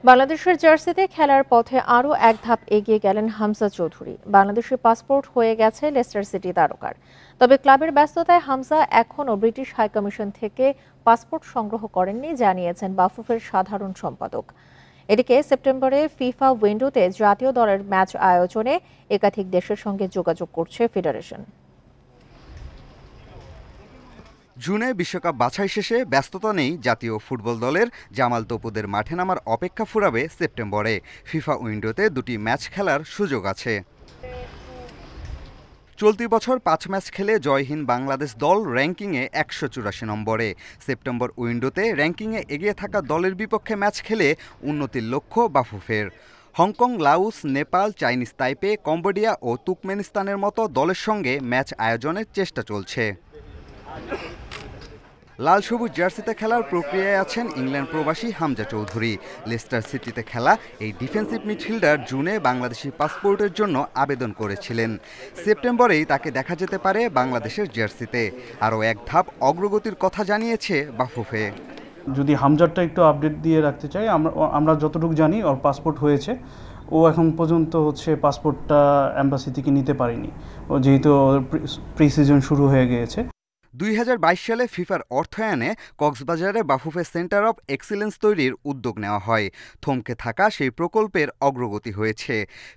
বাংলাদেশের জার্সিতে খেলার পথে আরও এক ধাপ এগিয়ে গেলেন হামজা চৌধুরী। বাংলাদেশের পাসপোর্ট হয়ে গেছে লেস্টার সিটি তারকার। তবে ক্লাবের ব্যস্ততায় হামজা এখনও ব্রিটিশ হাইকমিশন থেকে পাসপোর্ট সংগ্রহ করেননি, জানিয়েছেন বাফুফের সাধারণ সম্পাদক। এদিকে সেপ্টেম্বরে ফিফা উইন্ডোতে জাতীয় দলের ম্যাচ আয়োজনে একাধিক দেশের সঙ্গে যোগাযোগ করছে ফেডারেশন। জুনে বিশ্বকাপ বাছাই শেষে ব্যস্ততা নেই জাতীয় ফুটবল দলের। জামাল তপুদের মাঠে নামার অপেক্ষা ফুরাবে সেপ্টেম্বরে। ফিফা উইন্ডোতে দুটি ম্যাচ খেলার সুযোগ আছে। চলতি বছর 5 ম্যাচ খেলে জয়হীন বাংলাদেশ দল র্যাঙ্কিংয়ে 184 নম্বরে। সেপ্টেম্বর উইন্ডোতে র্যাঙ্কিংয়ে এগিয়ে থাকা দলের বিপক্ষে ম্যাচ খেলে উন্নতির লক্ষ্য বাফুফের। Hong Kong, Laos, Nepal, Chinese Taipei, Cambodia ও তুর্কমেনিস্তানের মতো দলের সঙ্গে ম্যাচ আয়োজনের চেষ্টা চলছে। লাল সবুজ জার্সিতে খেলার প্রক্রিয়ায় আছেন ইংল্যান্ড প্রবাসী হামজা চৌধুরী। লেস্টার সিটিতে খেলা এই ডিফেন্সিভ মিডফিল্ডার জুনে বাংলাদেশি পাসপোর্টের জন্য আবেদন করেছিলেন। সেপ্টেম্বরেই তাকে দেখা যেতে পারে বাংলাদেশের জার্সিতে। আরও এক ধাপ অগ্রগতির কথা জানিয়েছে বাফুফে। যদি হামজারটা একটু আপডেট দিয়ে রাখতে চাই, আমরা যতটুকু জানি ওর পাসপোর্ট হয়েছে। ও এখন পর্যন্ত পাসপোর্টটা এম্বাসি থেকে নিতে পারেনি, ও যেহেতু প্রি সিজন শুরু হয়ে গিয়েছে। 2022 সালে ফিফার অর্থায়নে কক্সবাজারে বাফুফে সেন্টার অব এক্সিলেন্স তৈরির উদ্যোগ নেওয়া হয়। থমকে থাকা সেই প্রকল্পের অগ্রগতি হয়েছে।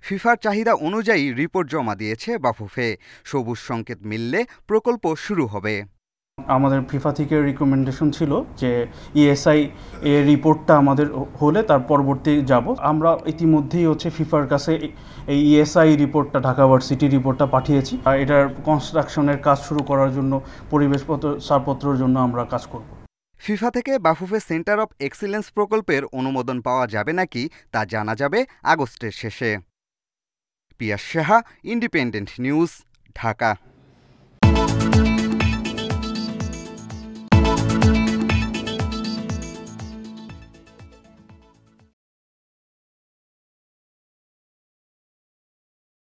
ফিফার চাহিদা অনুযায়ী রিপোর্ট জমা দিয়েছে বাফুফে। সবুজ সংকেত মিললে প্রকল্প শুরু হবে। আমাদের ফিফা থেকে রিকমেন্ডেশন ছিল যে ইএসআই এর রিপোর্টটা আমাদের হলে তার পরবর্তী যাব। আমরা ইতিমধ্যেই ফিফার কাছে এই ইএসআই রিপোর্টটা, ঢাকা ভার্সিটি রিপোর্টটা পাঠিয়েছি। আর এটার কনস্ট্রাকশনের কাজ শুরু করার জন্য পরিবেশপত্র ছাড়পত্রের জন্য আমরা কাজ করব। ফিফা থেকে বাফুফে সেন্টার অব এক্সিলেন্স প্রকল্পের অনুমোদন পাওয়া যাবে নাকি তা জানা যাবে আগস্টের শেষে। পিয়াস সাহা, ইন্ডিপেন্ডেন্ট নিউজ, ঢাকা।